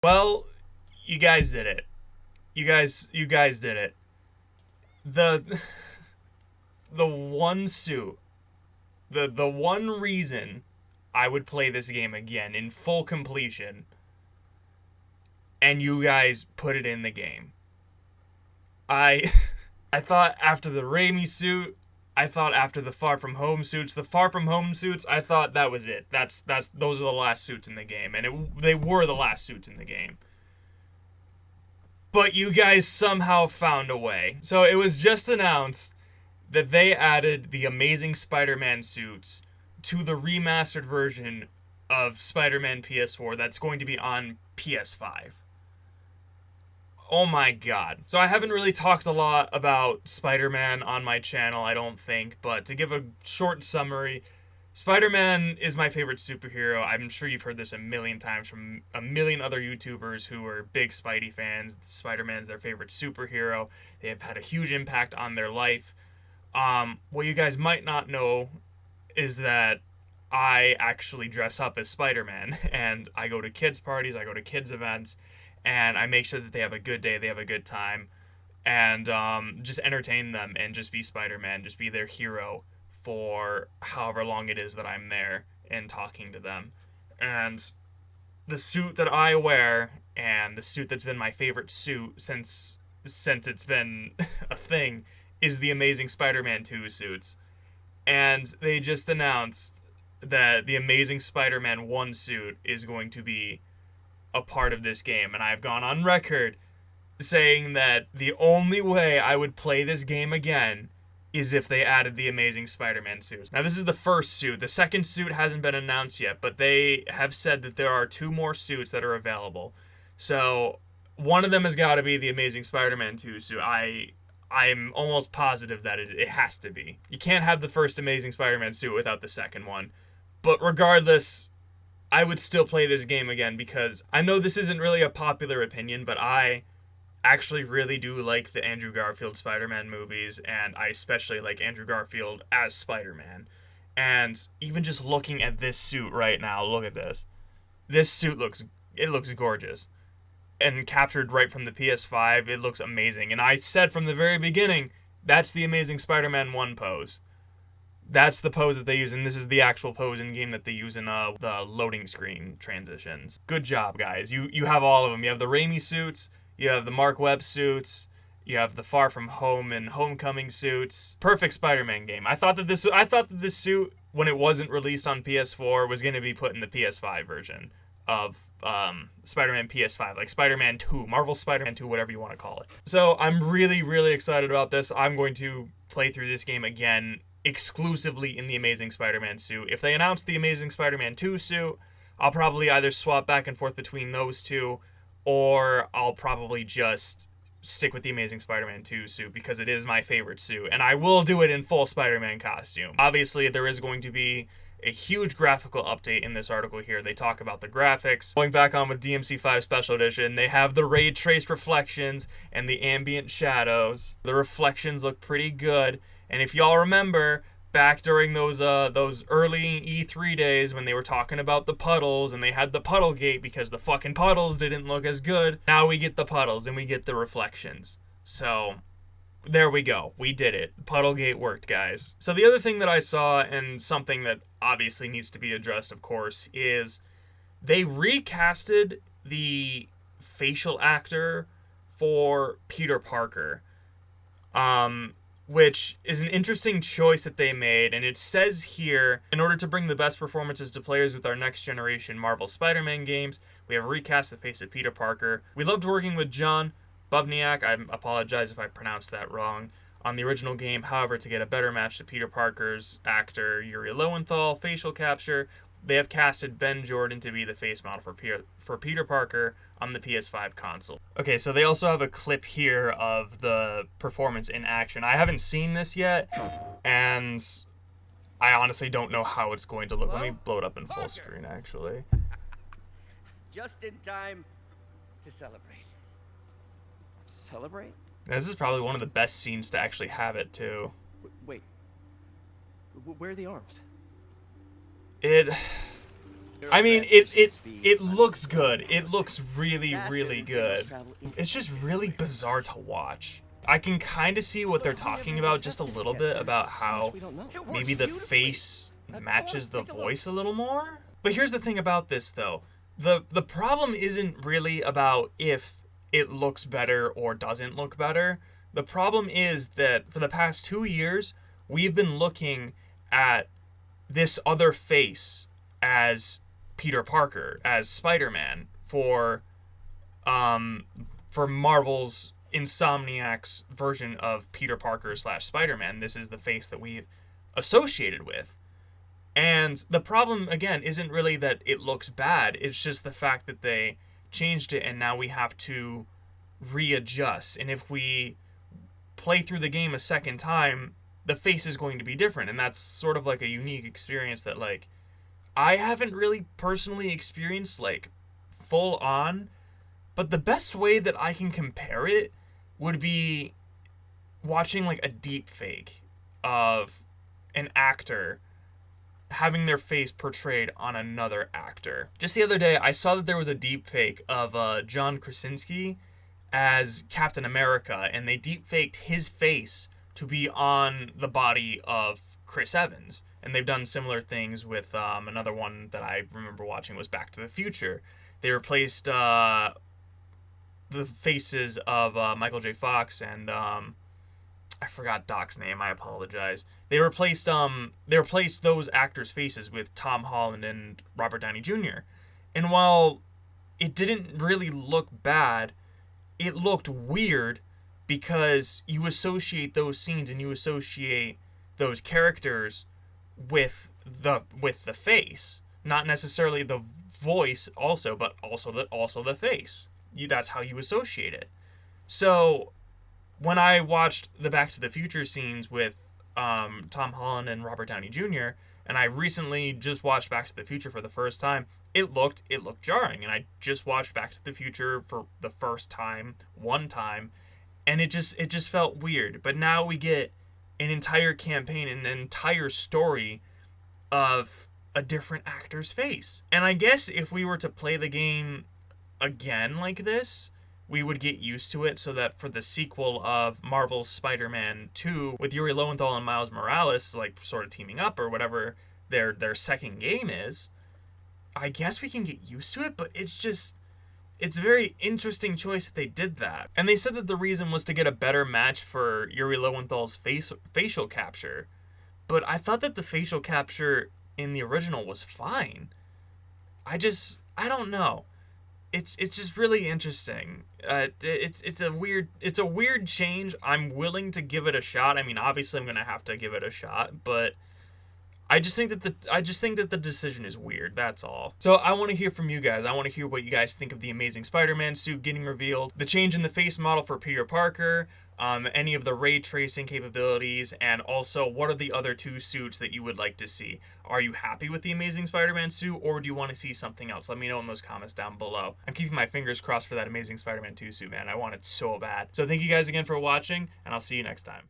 Well, you guys did it. You guys did it. The the one suit, the one reason I would play this game again in full completion, and you guys put it in the game. I I thought after the Raimi suit, I thought after the Far From Home suits, I thought that was it. That's those are the last suits in the game, and they were the last suits in the game. But you guys somehow found a way. So it was just announced that they added the Amazing Spider-Man suits to the remastered version of Spider-Man PS4 that's going to be on PS5. Oh my god. So I haven't really talked a lot about Spider-Man on my channel, I don't think, but to give a short summary, Spider-Man is my favorite superhero. I'm sure you've heard this a million times from a million other YouTubers who are big Spidey fans. Spider-Man's their favorite superhero. They have had a huge impact on their life. What you guys might not know is that I actually dress up as Spider-Man, and I go to kids' parties, I go to kids' events, and I make sure that they have a good day, they have a good time, and just entertain them and just be Spider-Man, just be their hero for however long it is that I'm there and talking to them. And the suit that I wear, and the suit that's been my favorite suit since it's been a thing, is the Amazing Spider-Man 2 suits. And they just announced that the Amazing Spider-Man 1 suit is going to be a part of this game, and I've gone on record saying that the only way I would play this game again is if they added the Amazing Spider-Man suits. Now, this is the first suit. The second suit hasn't been announced yet, but they have said that there are 2 more suits that are available. So, one of them has got to be the Amazing Spider-Man 2 suit. I'm almost positive that it has to be. You can't have the first Amazing Spider-Man suit without the second one. But regardless, I would still play this game again because I know this isn't really a popular opinion, but I actually really do like the Andrew Garfield Spider-Man movies, and I especially like Andrew Garfield as Spider-Man. And even just looking at this suit right now, look at this. This suit looks gorgeous. And captured right from the PS5, it looks amazing. And I said from the very beginning, that's the Amazing Spider-Man 1 pose. That's the pose that they use, and this is the actual pose in game that they use in the loading screen transitions. Good job, guys. You have all of them. You have the Raimi suits, you have the Mark Webb suits, you have the Far From Home and Homecoming suits. Perfect Spider-Man game. I thought that this suit, when it wasn't released on PS4, was going to be put in the PS5 version of Spider-Man PS5, like Spider-Man 2, Marvel Spider-Man 2, whatever you want to call it. So I'm really, really excited about this. I'm going to play through this game again exclusively in the Amazing Spider-Man suit. If they announce the Amazing Spider-Man 2 suit, I'll probably either swap back and forth between those two, or I'll probably just stick with the Amazing Spider-Man 2 suit because it is my favorite suit, and I will do it in full Spider-Man costume. Obviously, there is going to be a huge graphical update in this article here. They talk about the graphics. Going back on with DMC5 Special Edition, they have the ray traced reflections and the ambient shadows. The reflections look pretty good. And if y'all remember, back during those early E3 days when they were talking about the puddles and they had the puddle gate because the fucking puddles didn't look as good, now we get the puddles and we get the reflections. So there we go. We did it. Puddlegate worked, guys. So the other thing that I saw, and something that obviously needs to be addressed, of course, is they recasted the facial actor for Peter Parker. Which is an interesting choice that they made, and it says here, in order to bring the best performances to players with our next generation Marvel Spider-Man games, we have recast the face of Peter Parker. We loved working with John Bubniak, I apologize if I pronounced that wrong, on the original game. However, to get a better match to Peter Parker's actor Yuri Lowenthal facial capture, they have casted Ben Jordan to be the face model for Peter Parker on the PS5 console. Okay, so they also have a clip here of the performance in action. I haven't seen this yet, and I honestly don't know how it's going to look. Let me blow it up in full screen, actually. Just in time to celebrate. Celebrate? This is probably one of the best scenes to actually have it, too. Wait. Where are the arms? I mean, it looks good. It looks really, really good. It's just really bizarre to watch. I can kind of see what they're talking about just a little bit, about how maybe the face matches the voice a little more. But here's the thing about this, though. The problem isn't really about if it looks better or doesn't look better. The problem is that for the past 2 years, we've been looking at this other face as Peter Parker, as Spider-Man, for Marvel's Insomniac's version of Peter Parker / Spider-Man. This is the face that we've associated with. And the problem, again, isn't really that it looks bad. It's just the fact that they changed it and now we have to readjust. And if we play through the game a second time, the face is going to be different. And that's sort of like a unique experience that, like, I haven't really personally experienced, like, full on. But the best way that I can compare it would be watching, like, a deep fake of an actor having their face portrayed on another actor. Just the other day, I saw that there was a deep fake of John Krasinski as Captain America, and they deep faked his face to be on the body of Chris Evans. And they've done similar things with another one that I remember watching was Back to the Future. They replaced the faces of Michael J. Fox and I forgot Doc's name. I apologize. They replaced those actors' faces with Tom Holland and Robert Downey Jr. And while it didn't really look bad, it looked weird because you associate those scenes and you associate those characters with the face, not necessarily the voice also, but also the face. That's how you associate it. So when I watched the Back to the Future scenes with Tom Holland and Robert Downey Jr., and I recently just watched Back to the Future for the first time, it looked jarring. And I just watched Back to the Future for the first time, one time, and it just felt weird. But now we get an entire campaign, an entire story of a different actor's face. And I guess if we were to play the game again like this, we would get used to it, so that for the sequel of Marvel's Spider-Man 2 with Yuri Lowenthal and Miles Morales, like, sort of teaming up or whatever their second game is, I guess we can get used to it. But it's a very interesting choice that they did that. And they said that the reason was to get a better match for Yuri Lowenthal's facial capture. But I thought that the facial capture in the original was fine. I don't know. It's just really interesting. It's a weird change. I'm willing to give it a shot. I mean, obviously I'm gonna have to give it a shot, but I just think that the decision is weird. That's all. So I want to hear from you guys. I want to hear what you guys think of the Amazing Spider-Man suit getting revealed, the change in the face model for Peter Parker, any of the ray tracing capabilities, and also what are the other two suits that you would like to see. Are you happy with the Amazing Spider-Man suit, or do you want to see something else? Let me know in those comments down below. I'm keeping my fingers crossed for that Amazing Spider-Man 2 suit, man. I want it so bad. So thank you guys again for watching, and I'll see you next time.